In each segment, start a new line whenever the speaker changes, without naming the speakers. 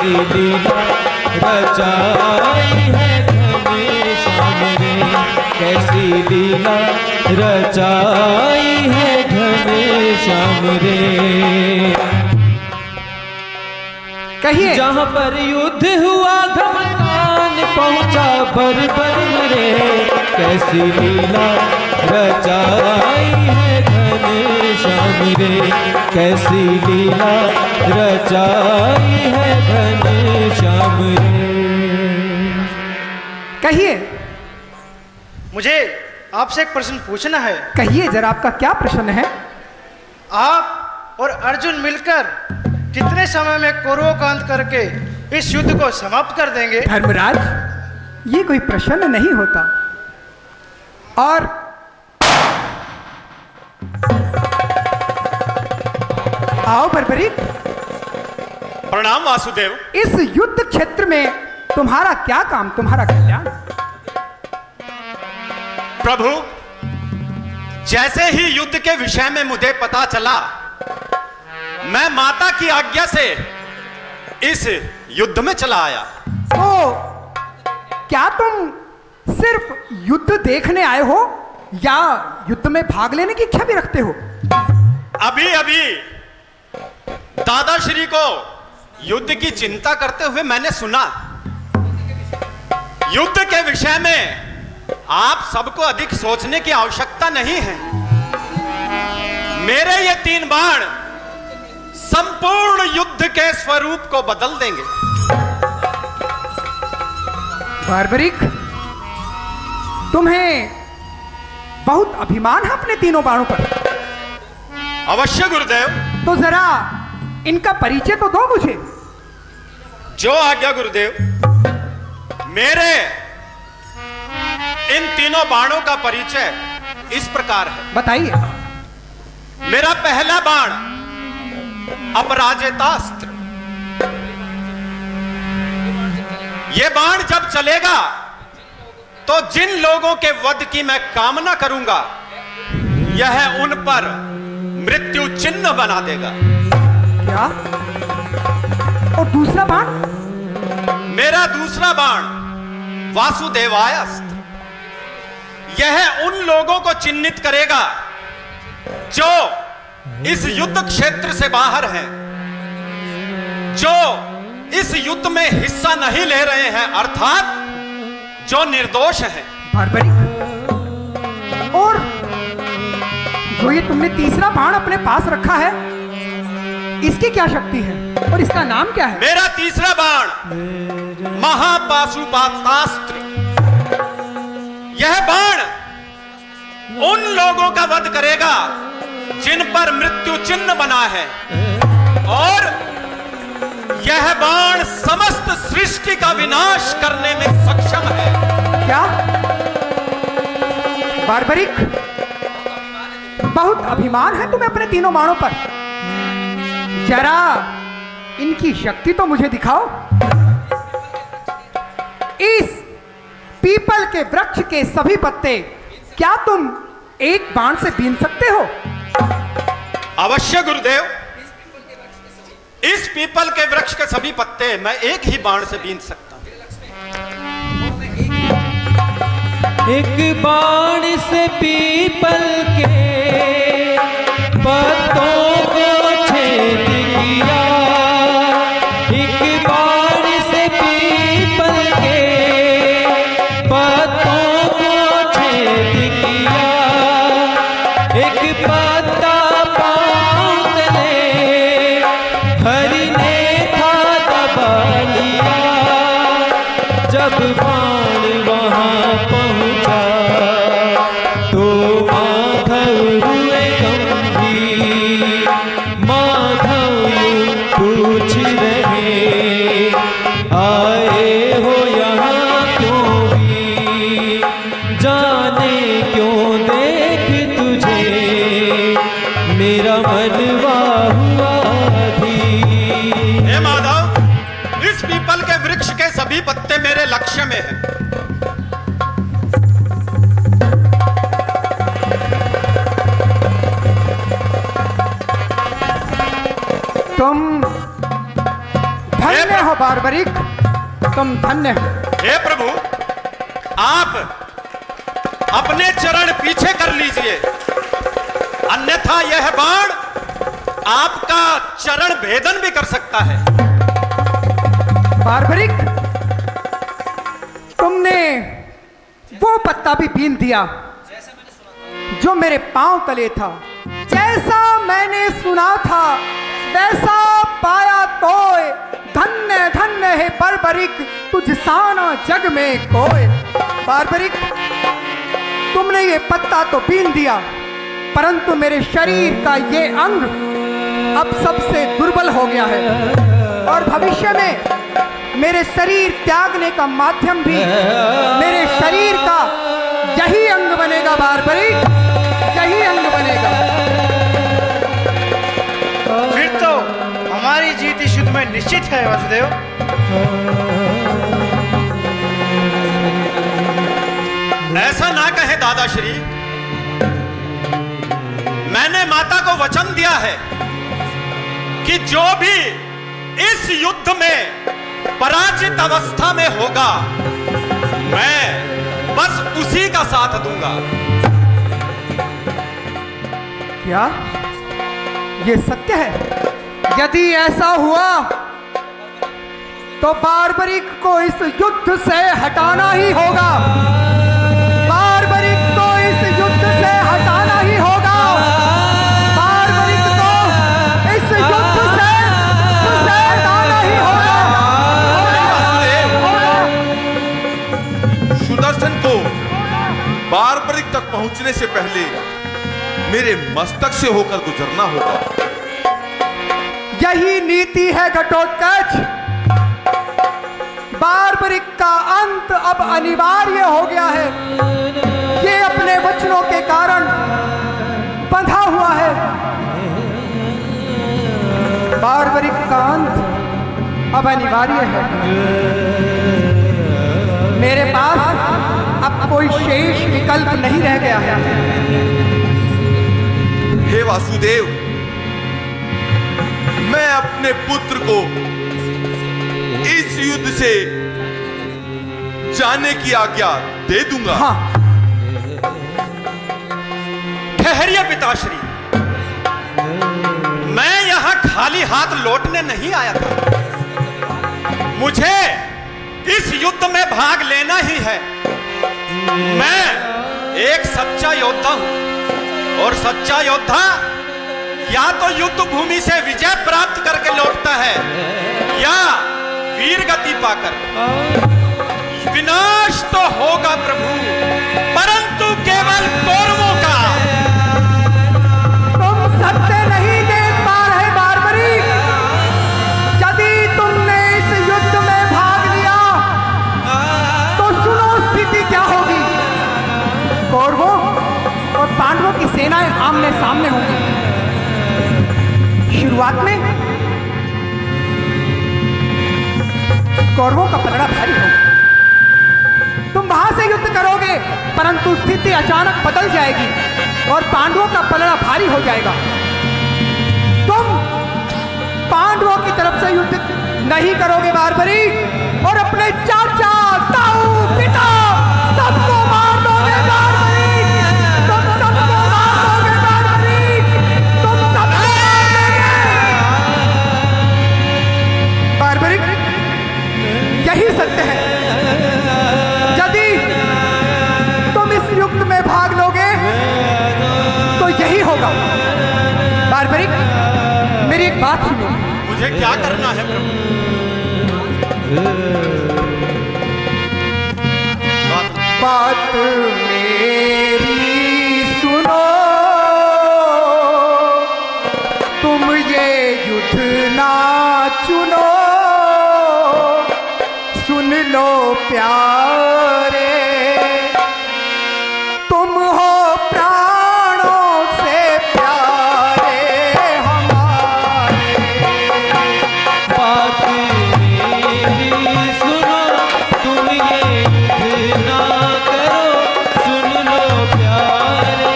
कैसी लीला रचाई है घनश्याम रे, कैसी लीला रचाई है घनश्याम रे।
कहिए।
जहाँ पर युद्ध हुआ घमसान पहुँचा बर्बर रे, कैसी लीला रचाई है घनश्याम रे, कैसी लीला रचाई है घनश्याम रे।
कहिए।
मुझे आपसे एक प्रश्न पूछना है।
कहिए जरा, आपका क्या प्रश्न है?
आप और अर्जुन मिलकर कितने समय में कौरवों का अंत करके इस युद्ध को समाप्त कर देंगे?
धर्मराज, ये कोई प्रश्न नहीं होता। और आओ बर्बरीक।
प्रणाम वासुदेव।
इस युद्ध क्षेत्र में तुम्हारा क्या काम, तुम्हारा कल्याण?
प्रभु, जैसे ही युद्ध के विषय में मुझे पता चला, मैं माता की आज्ञा से इस युद्ध में चला आया।
तो क्या तुम सिर्फ युद्ध देखने आए हो या युद्ध में भाग लेने की इच्छा भी रखते हो?
अभी अभी दादाश्री को युद्ध की चिंता करते हुए मैंने सुना। युद्ध के विषय में आप सबको अधिक सोचने की आवश्यकता नहीं है। मेरे ये 3 बाण संपूर्ण युद्ध के स्वरूप को बदल देंगे।
बर्बरीक, तुम्हें बहुत अभिमान है अपने तीनों बाणों पर।
अवश्य गुरुदेव।
तो जरा इनका परिचय तो दो मुझे।
जो आज्ञा गुरुदेव। मेरे इन तीनों बाणों का परिचय इस प्रकार है।
बताइए।
मेरा पहला बाण अपराजितास्त्र। यह बाण जब चलेगा तो जिन लोगों के वध की मैं कामना करूंगा, यह उन पर मृत्यु चिन्ह बना देगा।
क्या? और दूसरा बाण?
मेरा दूसरा बाण वासुदेवायस्त्र। यह उन लोगों को चिन्हित करेगा जो इस युद्ध क्षेत्र से बाहर हैं, जो इस युद्ध में हिस्सा नहीं ले रहे हैं, अर्थात जो निर्दोष हैं।
बर्बरीक, और जो ये तुमने तीसरा बाण अपने पास रखा है, इसकी क्या शक्ति है और इसका नाम क्या है?
मेरा तीसरा बाण महापाशुपातास्त्र। यह बाण उन लोगों का वध करेगा जिन पर मृत्यु चिन्ह बना है, और यह बाण समस्त सृष्टि का विनाश करने में सक्षम है।
क्या? बर्बरीक, बहुत अभिमान है तुम्हें अपने तीनों बाणों पर। जरा इनकी शक्ति तो मुझे दिखाओ। इस पीपल के वृक्ष के सभी पत्ते क्या तुम एक बाण से बीन सकते हो?
अवश्य गुरुदेव। इस पीपल के वृक्ष के सभी पत्ते मैं एक ही बाण से बीन सकता हूं।
एक बाण से पीपल के पत्तों को छेद किया, एक बाण से पीपल के पत्तों को छेद किया, एक पत्ता पाँव तले हरि ने था दबा लिया। जब बाण वहाँ पहुँचा तो माधव हुए गंभीर। माधव यूं पूछ रहे, आए हो यहाँ क्यों भी, जाने क्यों देख तुझे मेरा मनवा हुआ धीर।
हे माधव, इस पीपल के वृक्ष के सभी पत्ते मेरे लक्ष्य में हैं।
तुम धन्य हो बार्बरिक, तुम धन्य हो।
हे प्रभु, आप अपने चरण पीछे कर लीजिए, अन्यथा यह बाण आपका चरण भेदन भी कर सकता है।
बार्बरिक, तुमने वो पत्ता भी बीन दिया जो मेरे पांव तले था। जैसा मैंने सुना था वैसा पाया तोय, धन्य धन्य है बार्बरिक तुझ साना जग में कोय। बार्बरिक, तुमने ये पत्ता तो बीन दिया, परंतु मेरे शरीर का ये अंग अब सबसे दुर्बल हो गया है, और भविष्य में मेरे शरीर त्यागने का माध्यम भी मेरे शरीर का यही अंग बनेगा। बार्बरिक, यही अंग बनेगा।
फिर तो हमारी जीत इस युद्ध में निश्चित है वसुदेव।
ऐसा ना कहे दादाश्री, मैंने माता को वचन दिया है कि जो भी इस युद्ध में पराजित अवस्था में होगा मैं बस उसी का साथ दूंगा।
क्या ये सत्य है? यदि ऐसा हुआ तो बार्बरिक को इस युद्ध से हटाना ही होगा। बार्बरिक को इस युद्ध से हटाना ही होगा। बार्बरिक को इस युद्ध से हटाना ही होगा।
सुदर्शन को बार्बरिक तक पहुंचने से पहले मेरे मस्तक से होकर गुजरना होगा।
यही नीति है घटोत्कच। बार्बरिक का अंत अब अनिवार्य हो गया है। ये अपने वचनों के कारण बंधा हुआ है। बार्बरिक का अंत अब अनिवार्य है। मेरे पास अब कोई शेष विकल्प नहीं रह गया है।
हे वासुदेव, मैं अपने पुत्र को इस युद्ध से जाने की आज्ञा दे दूंगा।
हाँ,
ठहरिए पिताश्री, मैं यहां खाली हाथ लौटने नहीं आया था। मुझे इस युद्ध में भाग लेना ही है। मैं एक सच्चा योद्धा हूं, और सच्चा योद्धा या तो युद्ध भूमि से विजय प्राप्त करके लौटता है या वीर गति पाकर। विनाश तो होगा प्रभु, परंतु केवल कौरवों का।
तुम सत्य नहीं देख पा रहे बार्बरिक। यदि तुमने इस युद्ध में भाग लिया तो सुनो स्थिति क्या होगी। कौरवों और पांडवों की सेनाएं आमने सामने होंगी। शुरुआत में कौरवों का पलड़ा भारी होगा। तुम वहां से युद्ध करोगे, परंतु स्थिति अचानक बदल जाएगी और पांडवों का पलड़ा भारी हो जाएगा। तुम पांडवों की तरफ से युद्ध नहीं करोगे बार्बरिक, और अपने चाचा, ताऊ, पिता सबको मार दोगे बार्बरिक। तुम सबको मार दोगे बार्बरिक। तुम सबको बार्बरिक, यही सत्य है। यदि तुम इस युद्ध में भाग लोगे तो यही होगा। बार्बरिक, मेरी एक बात सुनो।
मुझे क्या करना है प्रभु?
बात मेरी सुनो, तुम ये युद्ध ना चुनो। सुन लो प्यारे, तुम हो प्राणों से प्यारे हमारे।
बात मेरी सुनो, तुम ये युद्ध ना करो, सुन लो प्यारे।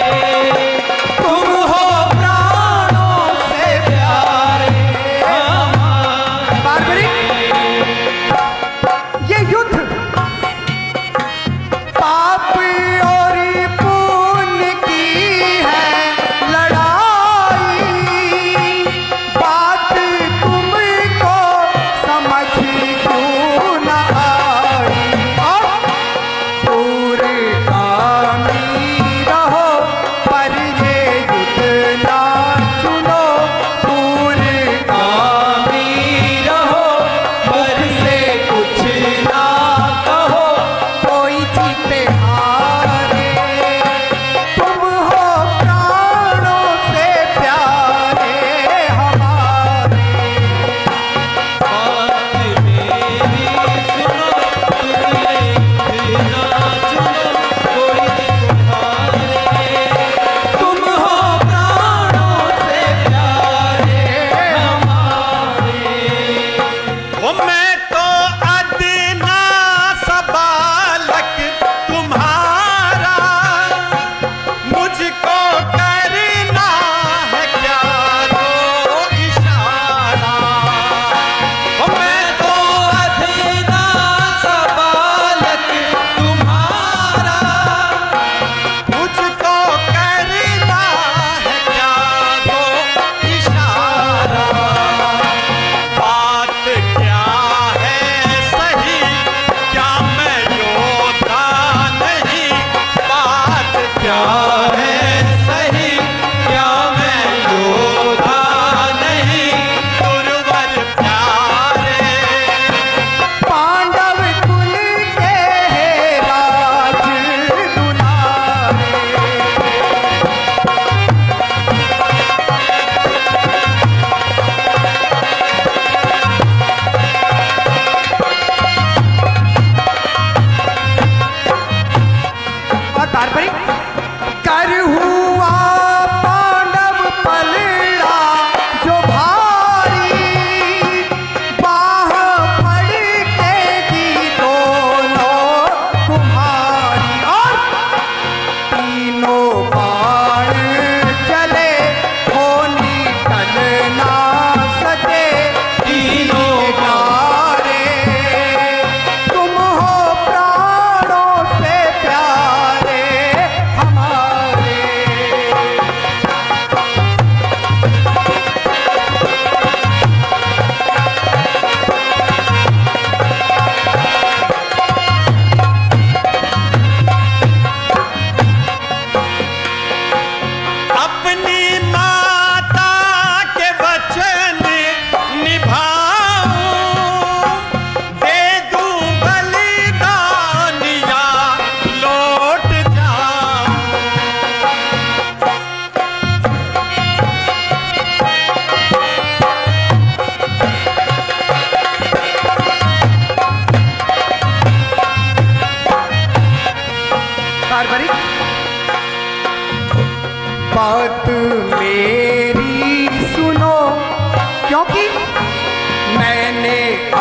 तुम हो प्राणों से प्यारे हमारे। बार्बरिक,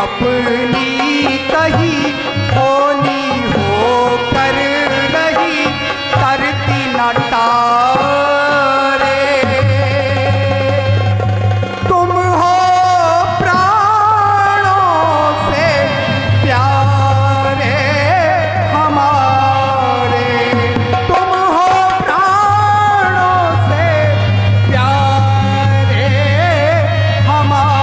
अपनी कही होनी हो कर रही करती न टारे। तुम हो प्राणों से प्यारे हमारे, तुम हो प्राणों से प्यारे हमारे।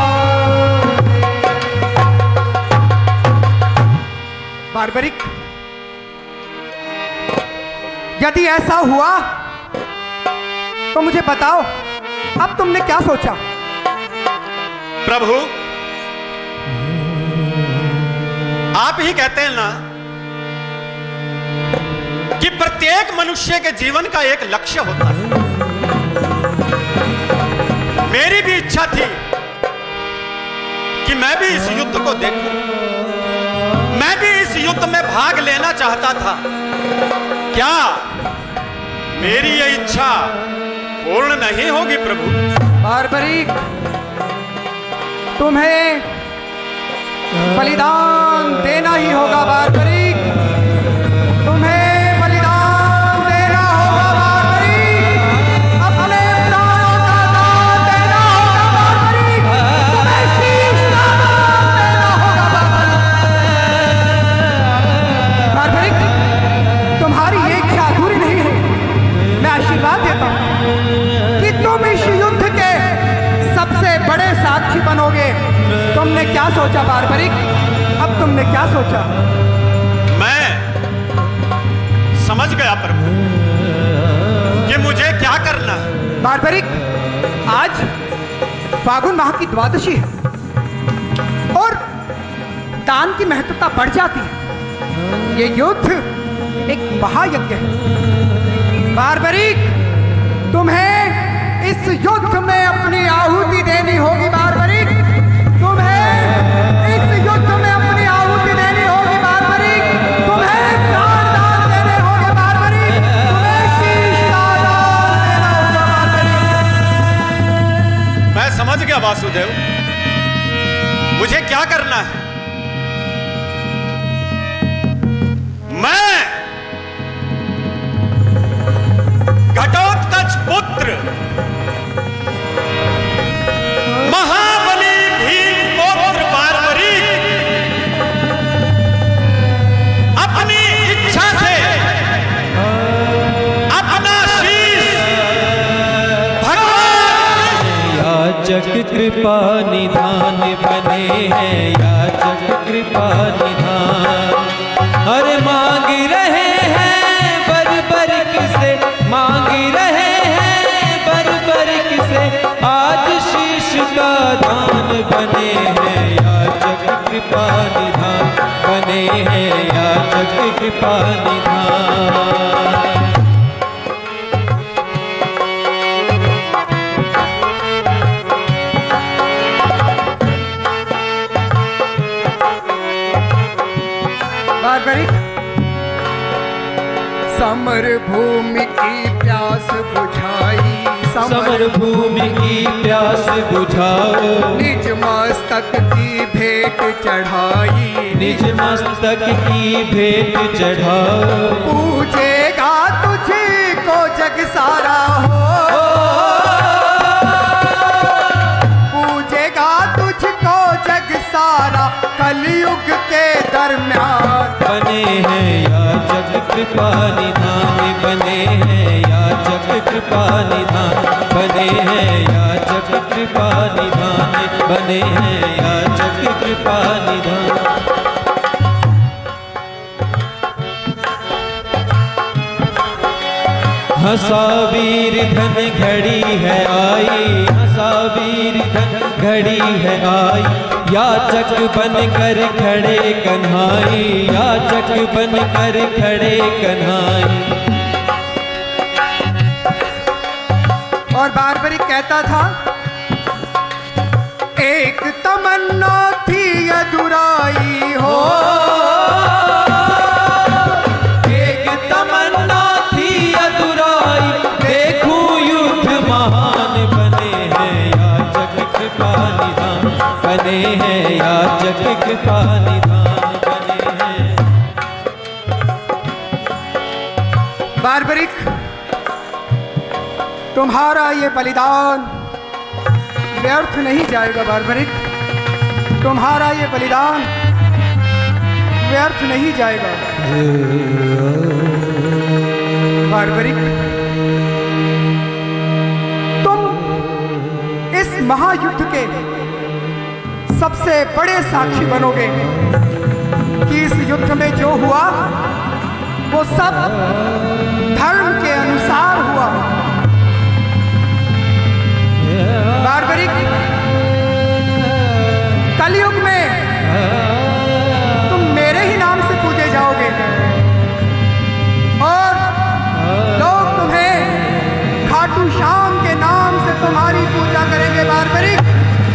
बार्बरिक, यदि ऐसा हुआ तो मुझे बताओ, अब तुमने क्या सोचा?
प्रभु, आप ही कहते हैं ना कि प्रत्येक मनुष्य के जीवन का एक लक्ष्य होता है। मेरी भी इच्छा थी कि मैं भी इस युद्ध को देखूं, मैं भी इस युद्ध में भाग लेना चाहता था। क्या मेरी यह इच्छा पूर्ण नहीं होगी प्रभु?
बार्बरिक, तुम्हें बलिदान देना ही होगा बार्बरिक, तुम्हें बलिदान देना होगा बार्बरिक, अपने प्राणों का दान देना होगा बार्बरिक, तुम्हें शीश का दान देना होगा बार्बरिक। बार्बरिक, तुम्हारी ये इच्छा अधूरी नहीं है। मैं आशीर्वाद देता हूं कि तुम इस युद्ध के सबसे बड़े साक्षी बनोगे। तुमने क्या सोचा बार्बरिक? अब तुमने क्या सोचा?
मैं समझ गया प्रभु कि मुझे क्या करना है।
बार्बरिक, आज फागुन माह की द्वादशी है और दान की महत्वता बढ़ जाती है। ये युद्ध एक महायज्ञ है। बार्बरिक, तुम्हें इस युद्ध में अपनी आहुति देनी होगी बार्बरिक, तुम्हें इस युद्ध में अपनी आहुति देनी होगी बार्बरिक, तुम्हें प्राण दान देने होंगे बार्बरिक, तुम्हें शीश का दान देना होगा बार्बरिक।
मैं समझ गया वासुदेव, मुझे क्या करना है। मैं घटोत्कच पुत्र महाबली भीम पौत्र बार्बरिक अपनी इच्छा से अपना शीश भगवान
याचक कृपा निधान बने हैं, याचक कृपा निधान। अरे मांग रहे हैं बर्बरिक से, मांग रहे हैं बर्बरिक से, आज शीश का दान बने हैं, याचक कृपा निधान बने हैं, याचक कृपा निधान।
बार्बरिक, समर भूमि की प्यास बुझाई,
समर भूमि की प्यास बुझाओ,
निज मस्तक की भेंट चढ़ाई,
निज मस्तक की भेंट चढ़ाओ।
पूजेगा तुझको जग सारा हो, पूजेगा तुझको जग सारा कलयुग के दरम्यान।
बने हैं याचक कृपा निधान, बने हैं याचक कृपा निधान, बने हैं याचक कृपा निधान, बने हैं याचक कृपा निधान। हंसा वीर धन घड़ी है आई, हंसा वीर धन घड़ी है आई, याचक बन कर खड़े कन्हाई, याचक बन कर खड़े कन्हाई।
और बार्बरिक कहता था, एक तमन्ना थी अधूराई हो,
एक तमन्ना थी अधूराई, देखूं युद्ध महान बने हैं याचक कृपा निधान, बने हैं, याचक कृपा निधान बने हैं।
बार्बरिक, तुम्हारा ये बलिदान व्यर्थ नहीं जाएगा। बार्बरिक, तुम्हारा ये बलिदान व्यर्थ नहीं जाएगा। बार्बरिक, तुम इस महायुद्ध के सबसे बड़े साक्षी बनोगे कि इस युद्ध में जो हुआ वो सब धर्म के अनुसार हुआ। बार्बरिक, कलयुग में तुम मेरे ही नाम से पूजे जाओगे और लोग तुम्हें खाटू श्याम के नाम से तुम्हारी पूजा करेंगे। बार्बरिक,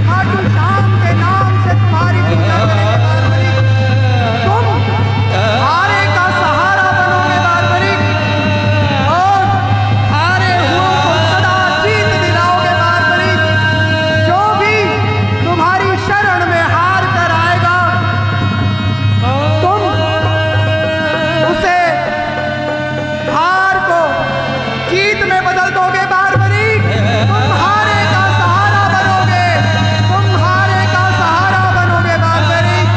खाटू श्याम के नाम से तुम्हारी पूजा करेंगे। बार्बरिक, तुम हारे का सहारा बनोगे। बार्बरिक, और हारे हुओं को सदा जीत दिलाओगे। बार्बरिक, जो भी तुम्हारी शरण में हार कर आएगा तुम उसे हार को जीत में बदल दोगे। बार्बरिक, तुम हारे का सहारा बनोगे। तुम हारे का सहारा बनोगे। बार्बरिक,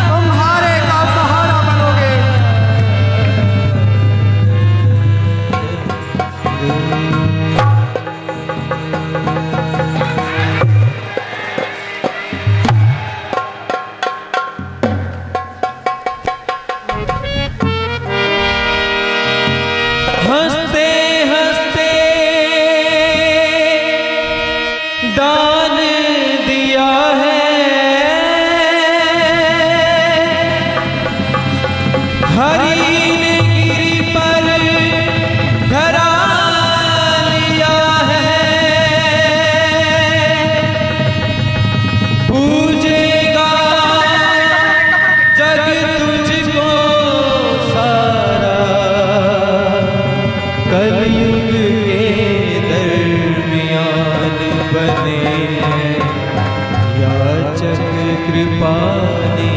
तुम हारे का सहारा बनोगे।
हंसते हंसते दान दिया है, हरि ने गिरी पर धरा लिया है। पूजेगा जग तुझको सारा, कलयुग के दरमियान बने हैं, याचक कृपा ने